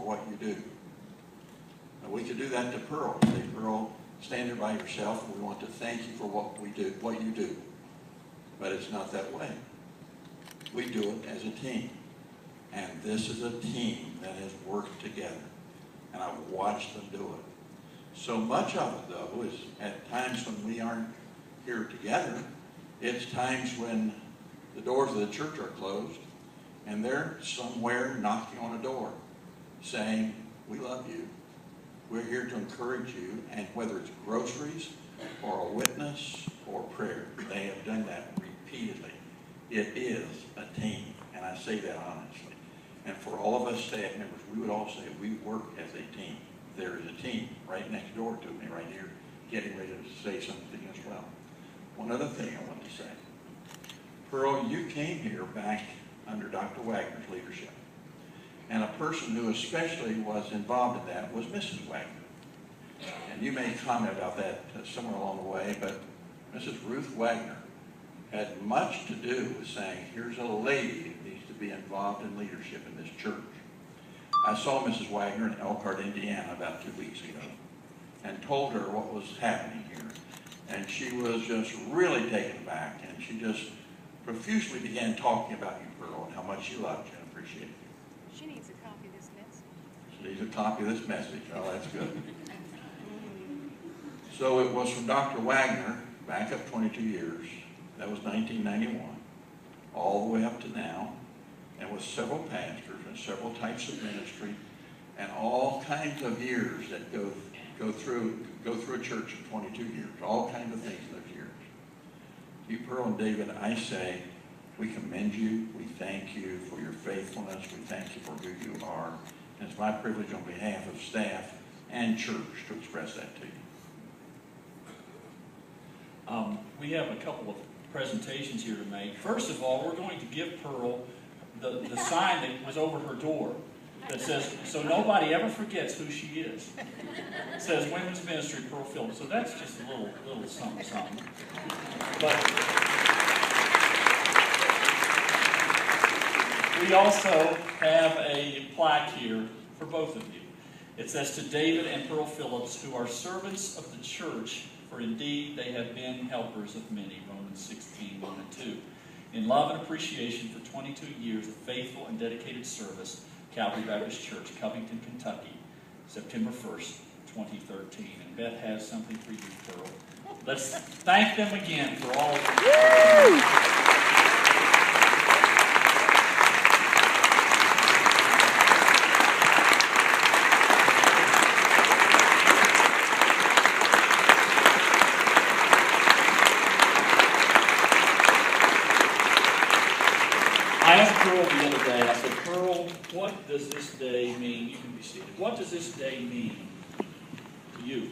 what you do. Now, we could do that to Pearl. Say, Pearl, stand there by yourself, and we want to thank you for what you do. But it's not that way. We do it as a team. And this is a team that has worked together. And I've watched them do it. So much of it, though, is at times when we aren't here together. It's times when the doors of the church are closed and they're somewhere knocking on a door saying, we love you. We're here to encourage you. And whether it's groceries or a witness or prayer, they have done that repeatedly. It is a team, and I say that honestly. And for all of us staff members, we would all say we work as a team. There is a team right next door to me, right here, getting ready to say something as well. One other thing I want to say. Pearl, you came here back under Dr. Wagner's leadership. And a person who especially was involved in that was Mrs. Wagner. And you may comment about that somewhere along the way, but Mrs. Ruth Wagner had much to do with saying, here's a lady who needs to be involved in leadership in this church. I saw Mrs. Wagner in Elkhart, Indiana about 2 weeks ago and told her what was happening here. And she was just really taken aback, and she just profusely began talking about you, Pearl, and how much she loved you and appreciated you. She needs a copy of this message. She needs a copy of this message. Oh, that's good. So it was from Dr. Wagner, back up 22 years. That was 1991, all the way up to now, and with several pastors and several types of ministry, and all kinds of years that go through a church in 22 years, all kinds of things in those years. To you, Pearl and David, I say, we commend you, we thank you for your faithfulness, we thank you for who you are, and it's my privilege on behalf of staff and church to express that to you. We have a couple of presentations here to make. First of all, we're going to give Pearl the sign that was over her door that says, so nobody ever forgets who she is. It says Women's Ministry, Pearl Phillips. So that's just a little something, something. But we also have a plaque here for both of you. It says, to David and Pearl Phillips, who are servants of the church, for indeed they have been helpers of many, Romans 16, 1 and 2. In love and appreciation for 22 years of faithful and dedicated service, Calvary Baptist Church, Covington, Kentucky, September 1st, 2013. And Beth has something for you, Pearl. Let's thank them again for all of their I asked Pearl the other day, I said, Pearl, what does this day mean? You can be seated. What does this day mean to you?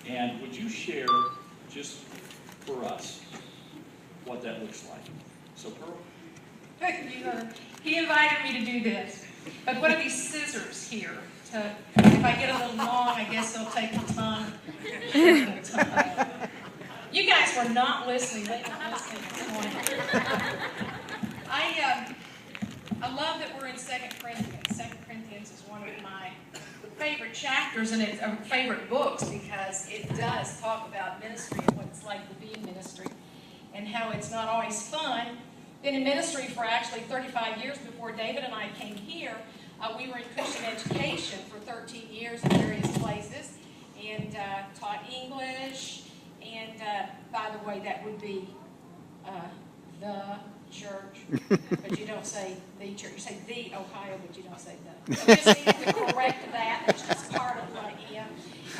And would you share, just for us, what that looks like? So, Pearl? He invited me to do this. But what are these scissors here? If I get a little long, I guess they'll take the time. You guys were not listening. They weren't listening this morning. I love that we're in 2 Corinthians. 2 Corinthians is one of my favorite chapters, and it's favorite books because it does talk about ministry and what it's like to be in ministry and how it's not always fun. Been in ministry for actually 35 years before David and I came here. We were in Christian education for 13 years in various places and taught English. And by the way, that would be the church, but you don't say the church. You say the Ohio, but you don't say the. So just need to correct that. That's just part of who I am.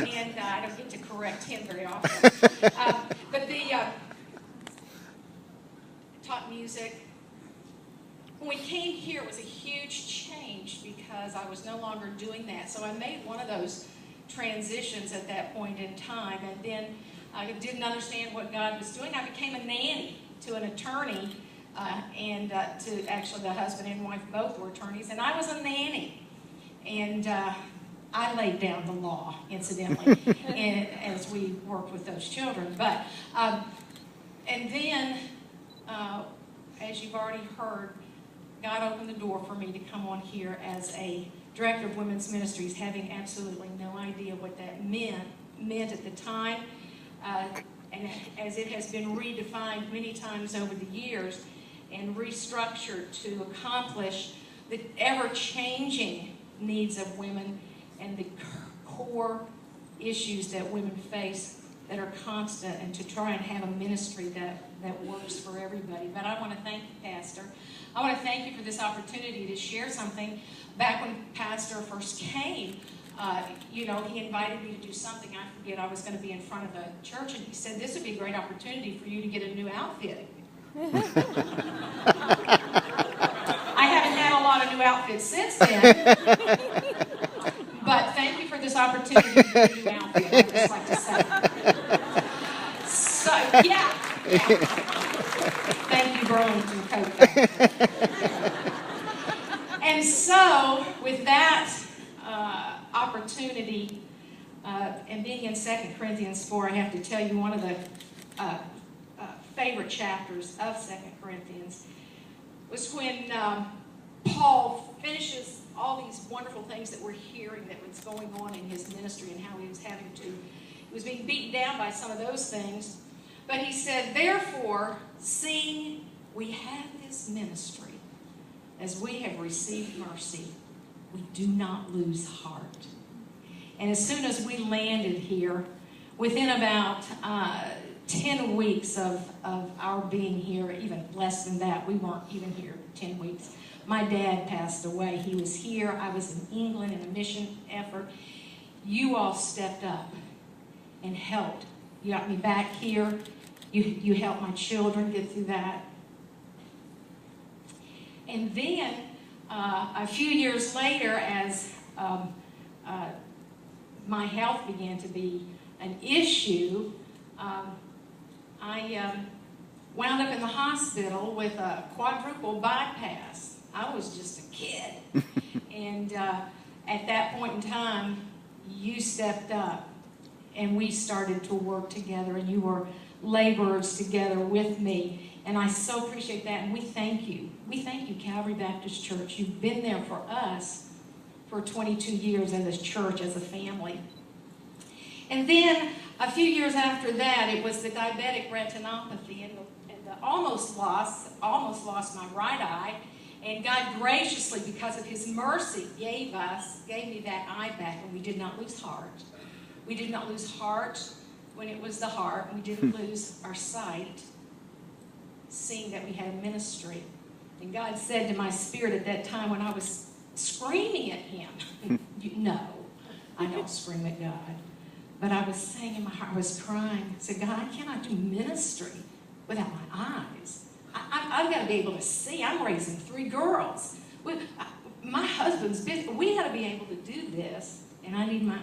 And I don't get to correct him very often. But taught music. When we came here, it was a huge change because I was no longer doing that. So I made one of those transitions at that point in time. And then I didn't understand what God was doing. I became a nanny to an attorney. And to actually the husband and wife both were attorneys, and I was a nanny, and I laid down the law, incidentally, as we worked with those children. But and then, as you've already heard, God opened the door for me to come on here as a director of women's ministries, having absolutely no idea what that meant at the time, and as it has been redefined many times over the years and restructured to accomplish the ever-changing needs of women and the core issues that women face that are constant, and to try and have a ministry that works for everybody. But I want to thank you, Pastor. I want to thank you for this opportunity to share something. Back when Pastor first came, he invited me to do something. I forget, I was going to be in front of a church, and he said, this would be a great opportunity for you to get a new outfit. I haven't had a lot of new outfits since then. But thank you for this opportunity to get a new outfit, I'd just like to say. So, yeah. Thank you, Burlington Coat. And so, with that opportunity, and being in 2 Corinthians 4, I have to tell you one of the favorite chapters of 2 Corinthians was when Paul finishes all these wonderful things that we're hearing that was going on in his ministry and how he was being beaten down by some of those things. But he said, therefore, seeing we have this ministry, as we have received mercy, we do not lose heart. And as soon as we landed here, within about 10 weeks of our being here, even less than that, we weren't even here 10 weeks, my dad passed away. He was here. I was in England in a mission effort. You all stepped up and helped. You got me back here. You helped my children get through that. And then, a few years later, as my health began to be an issue, I wound up in the hospital with a quadruple bypass. I was just a kid. And at that point in time, you stepped up and we started to work together, and you were laborers together with me. And I so appreciate that, and we thank you. We thank you, Calvary Baptist Church. You've been there for us for 22 years as a church, as a family. And then a few years after that, it was the diabetic retinopathy, and almost lost my right eye. And God graciously, because of His mercy, gave me that eye back, and we did not lose heart. We did not lose heart when it was the heart. We didn't lose our sight, seeing that we had a ministry. And God said to my spirit at that time when I was screaming at Him, no, I don't scream at God. But I was saying in my heart, I was crying. I said, God, I cannot do ministry without my eyes. I've got to be able to see. I'm raising 3 girls. My husband's busy. We got to be able to do this, and I need my eyes.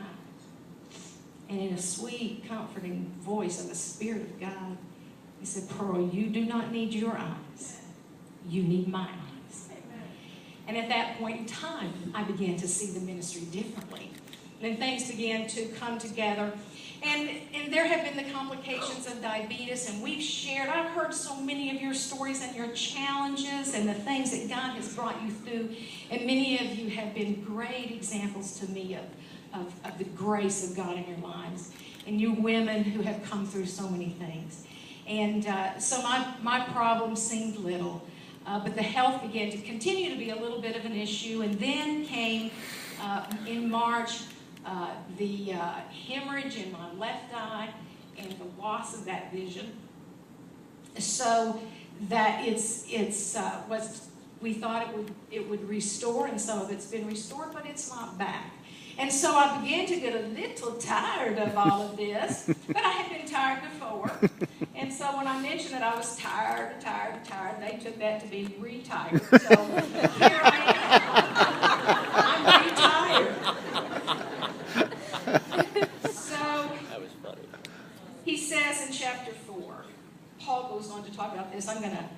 And in a sweet, comforting voice of the Spirit of God, He said, Pearl, you do not need your eyes. You need my eyes. And at that point in time, I began to see the ministry differently. And things began to come together. And there have been the complications of diabetes, and I've heard so many of your stories and your challenges and the things that God has brought you through. And many of you have been great examples to me of the grace of God in your lives. And you women who have come through so many things. And so my problem seemed little. But the health began to continue to be a little bit of an issue. And then came, in March, the hemorrhage in my left eye and the loss of that vision. So that we thought it would restore, and some of it's been restored, but it's not back. And so I began to get a little tired of all of this, but I had been tired before. And so when I mentioned that I was tired, they took that to be retired. So here I am. I'm retired. So he says in chapter 4, Paul goes on to talk about this. I'm going to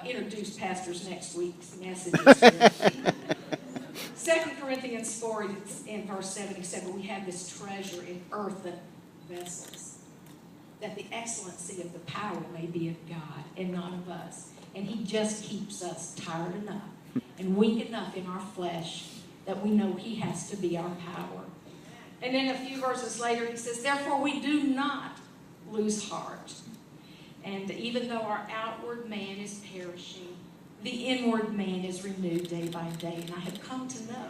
introduce pastors next week's messages. 2 Corinthians 4 in verse 7, he said, but we have this treasure in earthen vessels, that the excellency of the power may be of God and not of us. And He just keeps us tired enough and weak enough in our flesh that we know he has to be our power. And then a few verses later, he says, therefore we do not lose heart. And even though our outward man is perishing, the inward man is renewed day by day. And I have come to know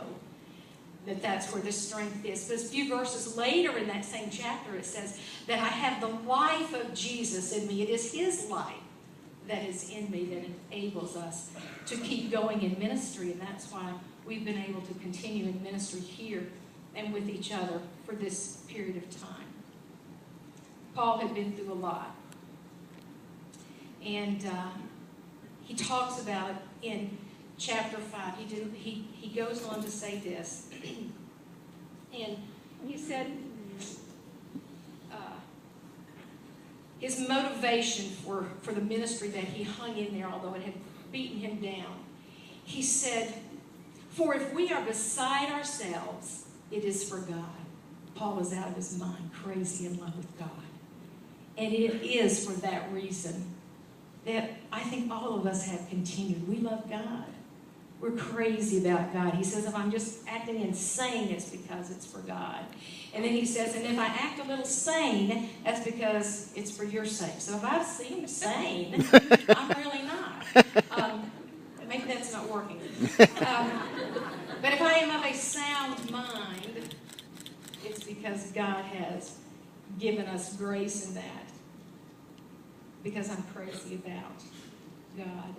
that that's where the strength is. But a few verses later in that same chapter, it says that I have the life of Jesus in me. It is his life that is in me that enables us to keep going in ministry. And that's why we've been able to continue in ministry here and with each other for this period of time. Paul had been through a lot. And he talks about it in chapter 5. He goes on to say this. And he said his motivation for the ministry that he hung in there, although it had beaten him down, he said, for if we are beside ourselves, it is for God. Paul was out of his mind, crazy in love with God. And it is for that reason that I think all of us have continued. We love God. We're crazy about God. He says, if I'm just acting insane, it's because it's for God. And then he says, and if I act a little sane, that's because it's for your sake. So if I seem sane, I'm really not. Maybe that's not working. But if I am of a sound mind, it's because God has given us grace in that. Because I'm crazy about God.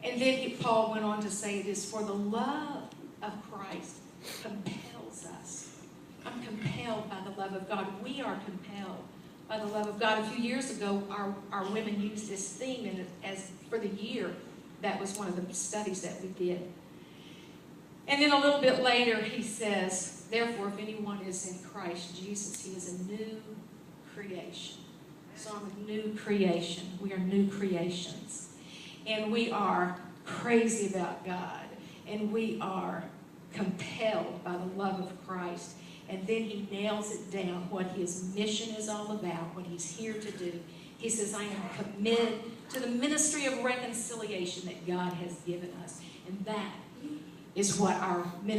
And then Paul went on to say it is for the love of Christ compels us. I'm compelled by the love of God. We are compelled by the love of God. A few years ago, our women used this theme, and as for the year, that was one of the studies that we did. And then a little bit later, he says, therefore, if anyone is in Christ Jesus, he is a new creation. So I'm a new creation. We are new creations. And we are crazy about God. And we are compelled by the love of Christ. And then he nails it down, what his mission is all about, what he's here to do. He says, I am committed to the ministry of reconciliation that God has given us. And that is what our ministry